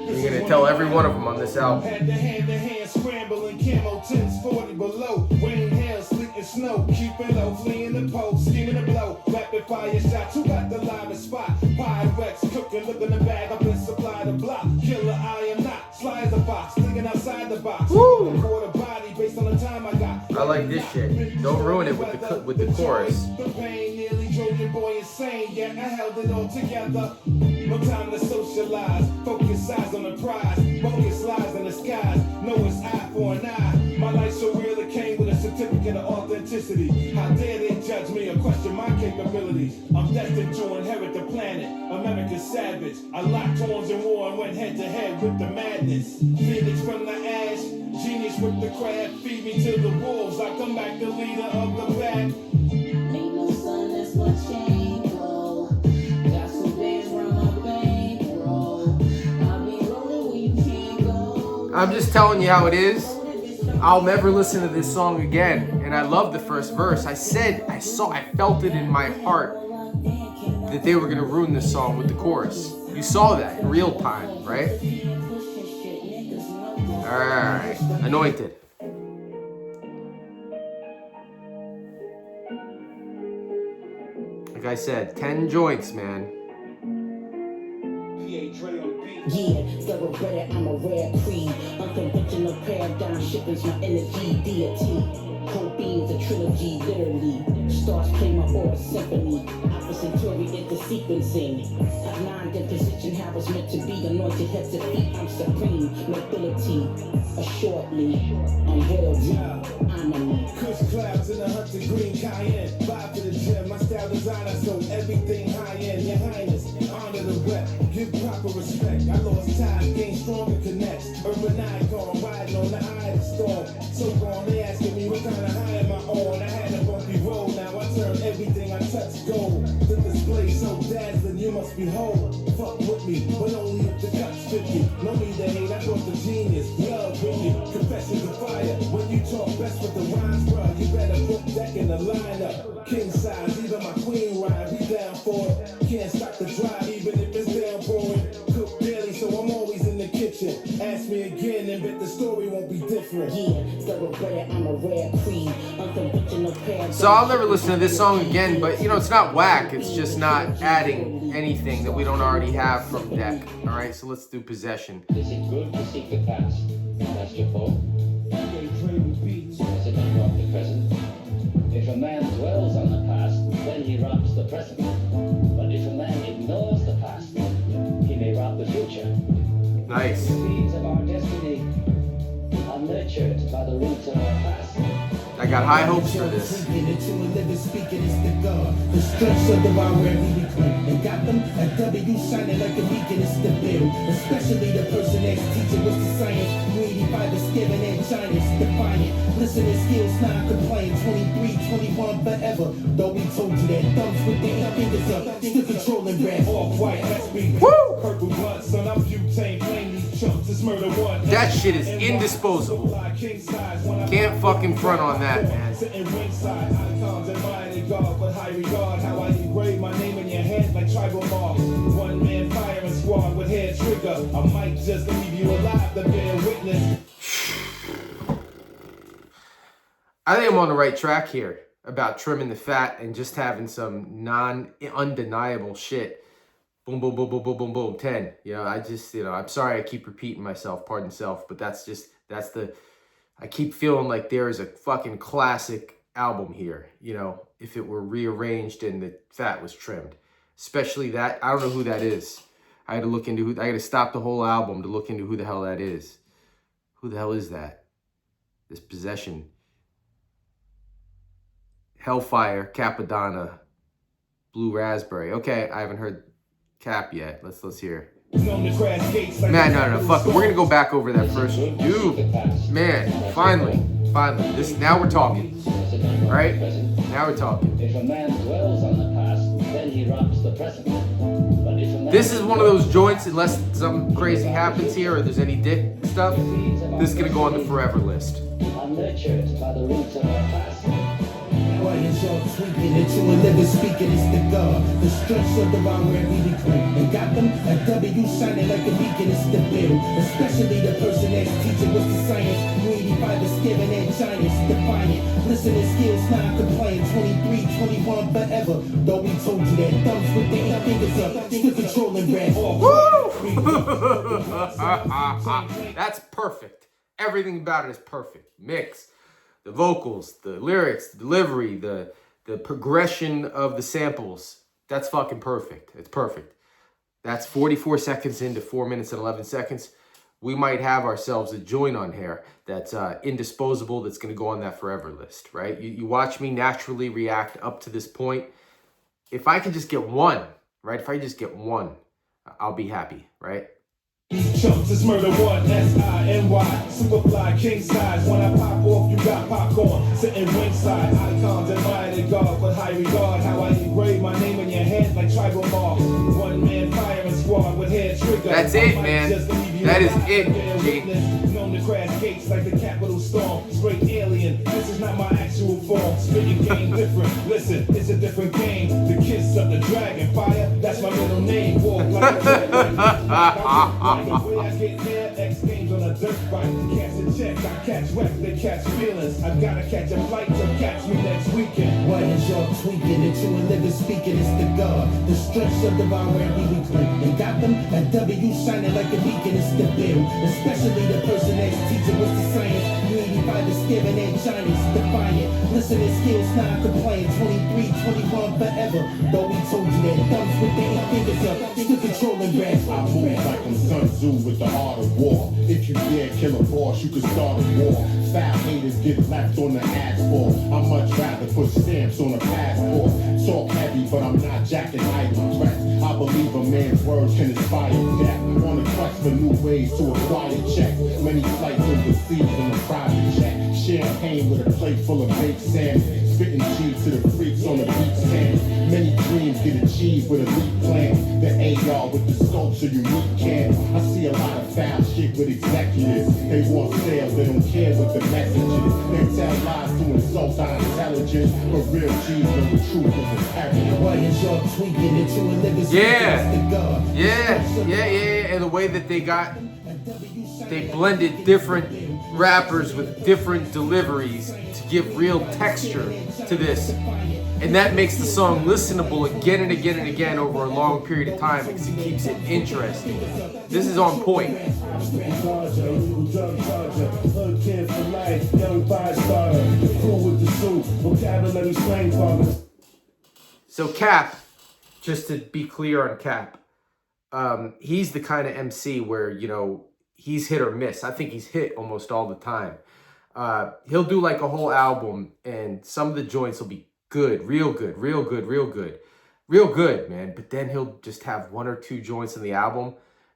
You're gonna tell every one of them on this album. Had the hand scrambling, camo tints 40 below. Rain, hail, sleet, and snow. Keep it low, fleeing the pole, scheming to blow. Rapid fire shots, who got the livest spot? Pyrex, cooking, look in the bag, I've been supplied a block. Killer, I am not. Sly as a fox, thinking outside the box. Woo! Quarter body based on the time I got. I like this shit. Don't ruin it with the chorus. The pain nearly drove your boy insane, yet I held it all together. No time to socialize, focus eyes on the prize. Bogus lies in the skies, know it's eye for an eye. My life so real it came with a certificate of authenticity. How dare they judge me or question my capabilities? I'm destined to inherit the planet, America's savage. I locked horns in war and went head to head with the madness. Phoenix from the ash, genius with the craft. Feed me to the wolves, I come back the leader of the pack. Ain't no sun, that's what change roll. Got some bands round my bankroll. I'll be rolling where you can't go. I'm just telling you how it is. I'll never listen to this song again. And I love the first verse. I felt it in my heart that they were gonna ruin this song with the chorus. You saw that in real time, right? Alright, Anointed. Like I said, 10 joints, man. Yeah, thoroughbred, I'm a rare creed. Unconventional paradigm shipping's my energy, deity. Whole being's a trilogy, literally. Stars play my aura symphony. Opposite Tory into sequencing. Outlined in position how it's meant to be. Anointed head to feet, I'm supreme. Nobility, assuredly. I'm royalty, I'm me. Kush clouds in a hunter green cayenne. Vibe to the gym, my style designer, so everything high end. Your Highness, honor the rep, give proper respect. I lost ties, gain stronger connects. Urban icon, riding on the eye of the storm. So gone, they asking me what kind of high am I on. I had a bumpy road, now I turn everything I touch gold. The display so dazzling, you must be whole. Fuck with me, but only if the cup's 50. No need to hate, I brought the genius. Love with me, confessions of fire. When you talk best with the rhymes, bro, you better put Deck in the lineup. King size, even my queen ride, we down for it. Can't stop the drive, even if it's downpouring. Cook daily, so I'm always in the kitchen. Ask me again, and bet the story won't be different. Yeah, thoroughbred, I'm a rare creed. Unconventional Unconventional paradigm. So I'll never listen to this song again, but you know, it's not whack. It's just not adding anything that we don't already have from Deck. All right, so let's do Possession. Is it good to seek the past? That's your fault. Does it not rob the present? If a man dwells on the past, then he robs the present. But if a man ignores the past, he may rob the future. Nice. The seeds of our destiny are nurtured by the roots of our past. I got high hopes for this. The strength of the bar where we reclaim. And got them a W shining like a beacon, it's the bill. Especially the person that's teaching what's the science. 385 is giving and China's defiant. Listening skills, non-compliant. 23, 21, forever. Though we told you that thumbs with their fingers up. Still controlling rap. Off white, that's me. Woo! Purple blood, son, I'm butane. Playing these chumps, it's murder one. That shit is indisposable. Can't fucking front on that, man. Sitting ringside, icons admired in God, but high regard. How I engrave my name in your head like tribal marks. One man firing squad with head trigger. I might just leave you alive to bear witness. I think I'm on the right track here about trimming the fat and just having some undeniable shit. Boom, boom, boom, boom, boom, boom, boom, 10. You know, I'm sorry I keep repeating myself, pardon self, but I keep feeling like there is a fucking classic album here, you know, if it were rearranged and the fat was trimmed. Especially that, I don't know who that is. I had to stop the whole album to look into who the hell that is. Who the hell is that? This Possession. Hellfire, Capadonna, Blue Raspberry. Okay, I haven't heard Cap yet. Let's hear. Man, no, fuck it. We're gonna go back over that first. Dude, man, finally. Now we're talking. Right? Now we're talking. If a man dwells on the past, then he robs the present. But if a man This is one of those joints, unless something crazy happens here or there's any dick stuff, this is gonna go on the forever list. are nurtured by the roots of our past. Why is y'all tweaking into a living speaking? It's the God, the stretch of the bar where we reclaim. And got them a W shining like a beacon, it's the bill. Especially the person that's teaching what's the science. 385 is giving and China's defiant. Listening skills, non-compliant. 23, 21, forever. Though we told you that thumbs with their fingers up, still controlling rap. That's perfect. Everything about it is perfect. Mix. The vocals, the lyrics, the delivery, the progression of the samples. That's fucking perfect. It's perfect. That's 44 seconds into 4 minutes and 11 seconds. We might have ourselves a joint on here that's indisposable, that's going to go on that forever list, right? You watch me naturally react up to this point. If I can just get one, right? If I just get one, I'll be happy, right? These chumps is murder one, S-I-N-Y. Superfly, king size. When I pop off, you got popcorn. Sitting ringside, icons admired in God, but high regard. How I engrave my name in your head like tribal marks. One man firing squad with head trigger. That's it, man. That is it, G. Known to crash gates like the Capitol storm. Straight alien, this is not my actual form. Spitting game different. Listen, it's a different game. The kiss of the dragon fire, that's my middle name. Walk like a the way I get there, X Games on a dirt bike. Catch a check, I catch wreck, they catch feelings. I gotta catch a flight, so catch me next weekend. Why is y'all tweaking into a living speaking? It's the God, the stretch of the bar where we reclaim. And got them a W shining like a beacon, it's the bill. Especially the person that's teaching what's the science. 385 is giving and China's defiant. Listening skills, non-compliant. 23, 21, forever. Though we told you that thumbs with their fingers up, still controlling rap. I move like I'm Sun Tzu with the art of war. If you dare kill a boss, you can start a war. Foul haters get left on the asphalt. I'd much rather put stamps on a passport. Talk heavy, but I'm not jacking idle threats. I believe a man's words can inspire death. On a quest for new ways to acquire check. Many flights overseas on a private jet. Champagne with a plate full of baked salmon. Spitting cheese to the freaks on the beach sand. Many dreams get achieved with a leap plan. The AR with the sculpture unique can. I see a lot of foul shit with executives. They want sales, they don't care what the message is. They tell lies to insult our intelligence. But real G's know the truth is inherent. Why is y'all tweaking into a living Yeah. And the way that they blended different rappers with different deliveries to give real texture to this. And that makes the song listenable again and again and again over a long period of time because it keeps it interesting. This is on point. So Cap, just to be clear on Cap, he's the kind of MC where, you know, he's hit or miss. I think he's hit almost all the time. He'll do like a whole album and some of the joints will be good, real good, real good, real good. Real good, man. But then he'll just have one or two joints in the album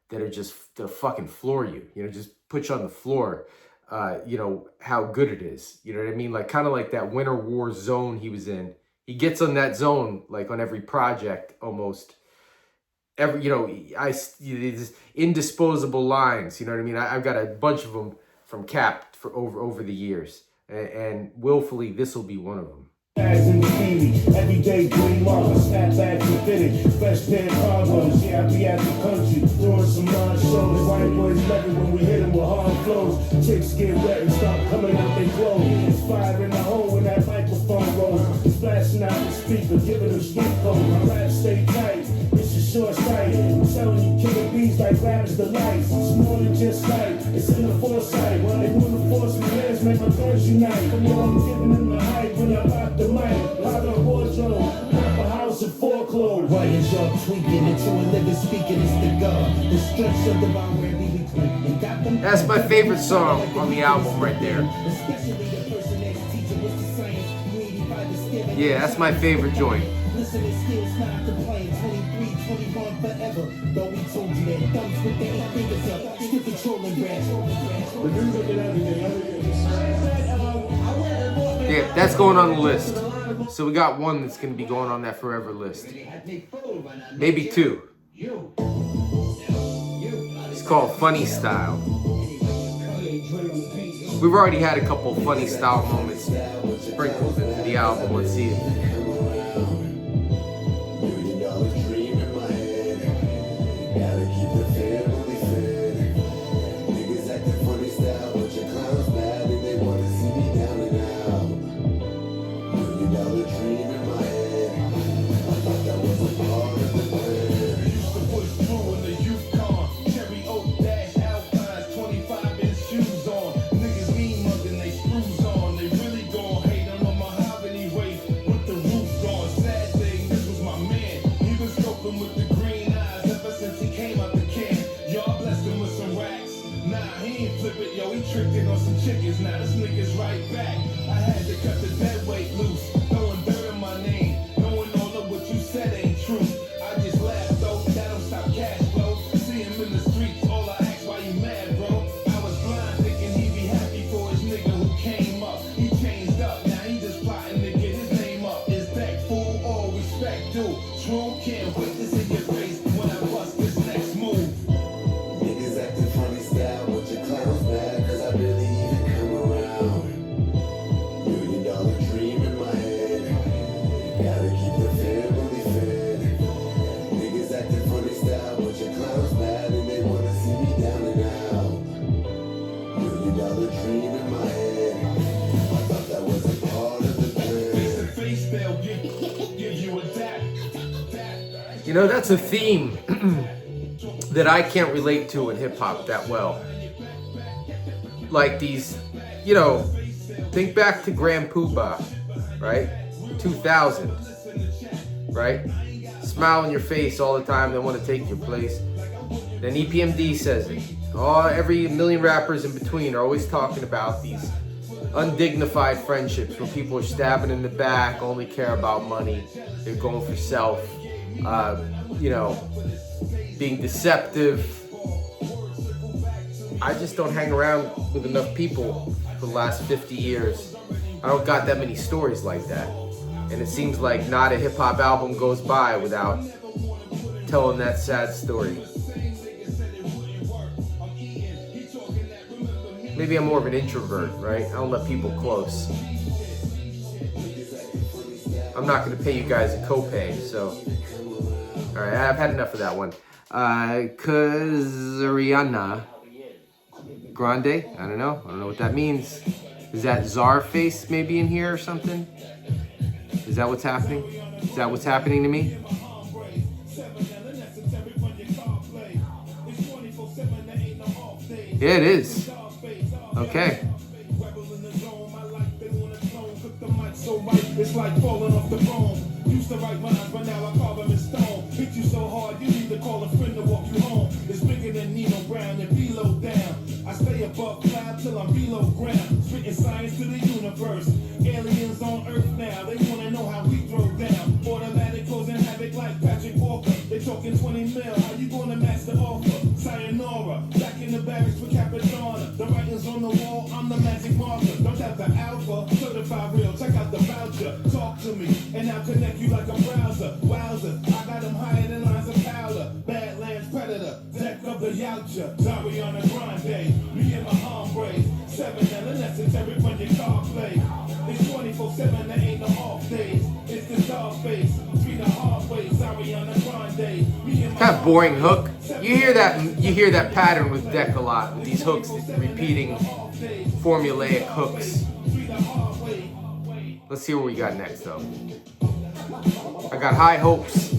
that are just, they'll fucking floor you. You know, just put you on the floor, you know, how good it is. You know what I mean? Like kind of like that Winter War zone he was in. He gets on that zone like on every project almost. Every, you know, these indisposable lines, you know what I mean? I've got a bunch of them from Cap for over the years. And willfully, this will be one of them. Everyday dream on, snapbacks and fitted, fresh pair of cargoes. Yeah, I be at the country doing some live shows. White boys love it when we hit them with hard flows. Chicks get wet and start coming out their clothes. Fire in the hole when that microphone rolls. Splashing out the speaker, giving them street code. My rap stay tight, it's a short sight. I'm telling you, killer bees like rap is the lights. It's more than just sight, it's in the foresight. When they want to force me, hands make my thoughts unite. Come on, I'm giving them the hype when I rock the mic. Out of wardrobe, pop a house and foreclosed. Right as y'all tweaking into a living speaking, it's the God. The stretch of the bound where we quick. Got them. That's my favorite song on the album right there. Yeah, that's my favorite joint. Listening skills not complain. 23, 21 forever. Though we told you that thumbs with the 8 fingers up. Still controlling rap. Yeah, that's going on the list. So we got one that's going to be going on that forever list. Maybe two. It's called Funny Style. We've already had a couple funny style moments sprinkled into the album. Let's see it. Now this nigga's right back. I had to cut the dead weight loose, throwing dirt in my name, knowing all of what you said ain't true. I just laughed though, that don't stop cash flow. See him in the streets, all I asked why you mad, bro. I was blind thinking he'd be happy for his nigga who came up. He changed up, now he just plotting to get his name up. Is that fool? All respect due. True, can't wait to see your face when I bust this next move. Niggas acting funny style, but your clown's bad, cause I really dream in my head. Gotta keep the family fed. Niggas acting funny style, but your clown's bad and they wanna see me down and out. $1 million dream in my head. I thought that was a part of the plan. Face to face, they'll give you a dap. You know, that's a theme that I can't relate to in hip hop that well. Like these, you know, think back to Grand Poobah, right? 2000, right? Smile on your face all the time, they want to take your place. Then EPMD says it. Every million rappers in between are always talking about these undignified friendships where people are stabbing in the back, only care about money, they're going for self, you know, being deceptive. I just don't hang around with enough people for the last 50 years. I don't got that many stories like that. And it seems like not a hip hop album goes by without telling that sad story. Maybe I'm more of an introvert, right? I don't let people close. I'm not gonna pay you guys a copay, so. All right, I've had enough of that one. Kazariana. Grande. I don't know what that means. Is that Czarface maybe in here or something? Is that what's happening? Is that what's happening to me? Yeah, it is. Okay. It's like falling off the bone. Used to write rhymes, but now I carve them in stone. Hit you so hard, you need to call a friend to walk you home. It's bigger than Nino Brown and below down. I stay above cloud till I'm below ground. Spitting science to the universe. Aliens on Earth now, they wanna know how we throw down. Automatic causing havoc like Patrick Walker. They talking 20 mil, how you gonna match the offer? Sayonara, back in the barracks with Capadonna. The writings on the wall, I'm the magic marker. Don't have the alpha, certified real, check out the voucher. Talk to me, and I'll connect you like a browser. Wowzer, I got them higher than lines of powder. Badlands predator, deck of the Yautja. Sorry on a Grande, me and my hombres. 7 necessary when your car play. It's 24/7, there ain't no off days. It's the Czarface, treat the hard way. Sorry on a Grande, me and my Kind of boring hook. You hear that pattern with Deck a lot. With these hooks, repeating formulaic hooks. Let's see what we got next, though. I got high hopes.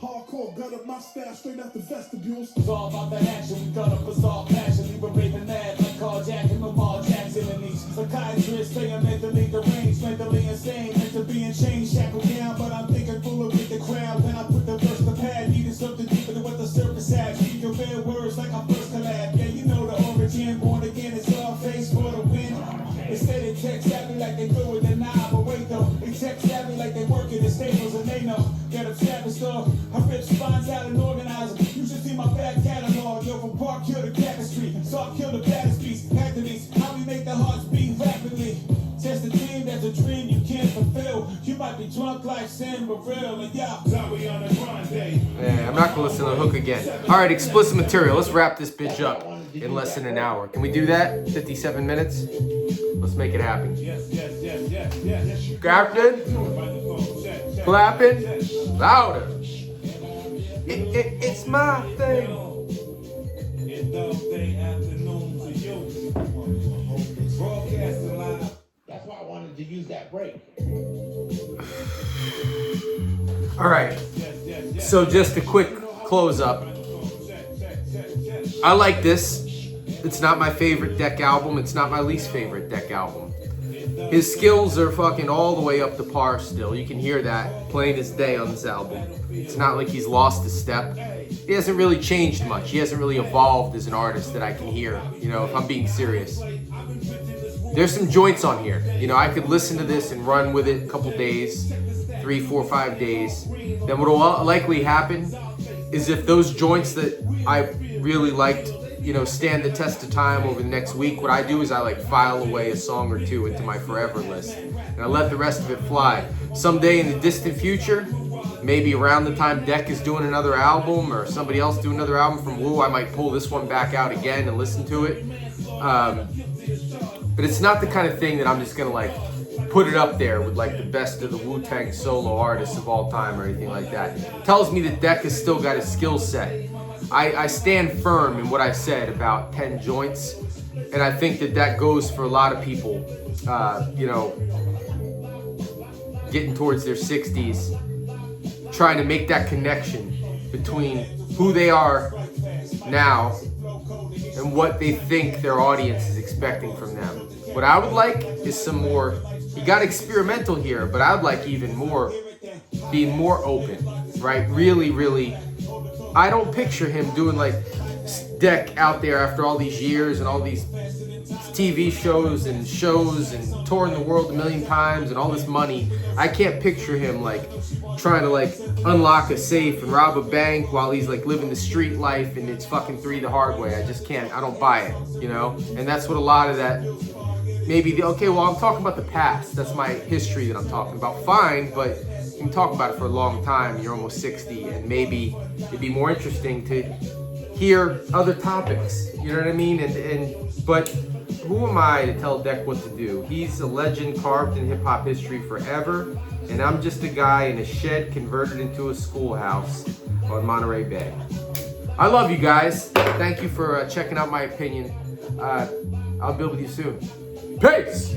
hardcore, gut up my style straight out the vestibules. It's all about that action, we got up for soft passion. We were raving mad like carjacking Lamar Jackson and these psychiatrists saying mentally deranged, mentally insane, meant to be in chains, shackled down. But I'm thinking fuller with the crowd when I put the verse to pad. Needed something deeper than what the surface has. Keep your bare words like our first collab. Yeah, you know the origin, born again, it's all face for the win. Instead it text at me like they do it, and nah, but wait though, they text at me like they work in the stables and they know. Get up, stab and stuff. I rip spines out and organize them. You should see my back catalog. Yo, from Park Kill to Cabot Street. Saw kill the baddest beast. Activities, how we make the hearts beat rapidly. Test the team, that's a dream you can't fulfill. You might be drunk like sin, but real. And yeah, sorry on a Grande. Yeah, I'm not gonna listen to the hook again. All right, explicit material. Let's wrap this bitch up in less than an hour. Can we do that? 57 minutes? Let's make it happen. Captain, clapping, louder. It's my thing. That's why I wanted to use that break. All right. So just a quick close up. I like this. It's not my favorite Deck album. It's not my least favorite Deck album. His skills are fucking all the way up to par still. You can hear that plain as day on this album. It's not like he's lost a step. He hasn't really changed much. He hasn't really evolved as an artist that I can hear, you know, if I'm being serious. There's some joints on here. You know, I could listen to this and run with it a couple days, 3, 4, 5 days. Then what will likely happen is if those joints that I really liked, you know, stand the test of time over the next week, what I do is I like file away a song or two into my forever list and I let the rest of it fly. Someday in the distant future, maybe around the time Deck is doing another album or somebody else doing another album from Wu, I might pull this one back out again and listen to it. But it's not the kind of thing that I'm just gonna like put it up there with like the best of the Wu-Tang solo artists of all time or anything like that. It tells me that Deck has still got his skill set. I stand firm in what I said about 10 joints, and I think that that goes for a lot of people, you know, getting towards their 60s, trying to make that connection between who they are now and what they think their audience is expecting from them. What I would like is some more, he got experimental here, but I would like even more, being more open, right? Really, really, I don't picture him doing like Deck out there after all these years and all these TV shows and touring the world a million times and all this money. I can't picture him like trying to like unlock a safe and rob a bank while he's like living the street life and it's fucking 3 the hard way. I just can't, I don't buy it, you know? And that's what a lot of that, maybe, okay, well, I'm talking about the past. That's my history that I'm talking about. Fine, but you can talk about it for a long time. You're almost 60 and maybe it'd be more interesting to hear other topics. You know what I mean? But who am I to tell Deck what to do? He's a legend carved in hip hop history forever, and I'm just a guy in a shed converted into a schoolhouse. on Monterey Bay. I love you guys. Thank you for checking out my opinion. I'll be with you soon. Peace!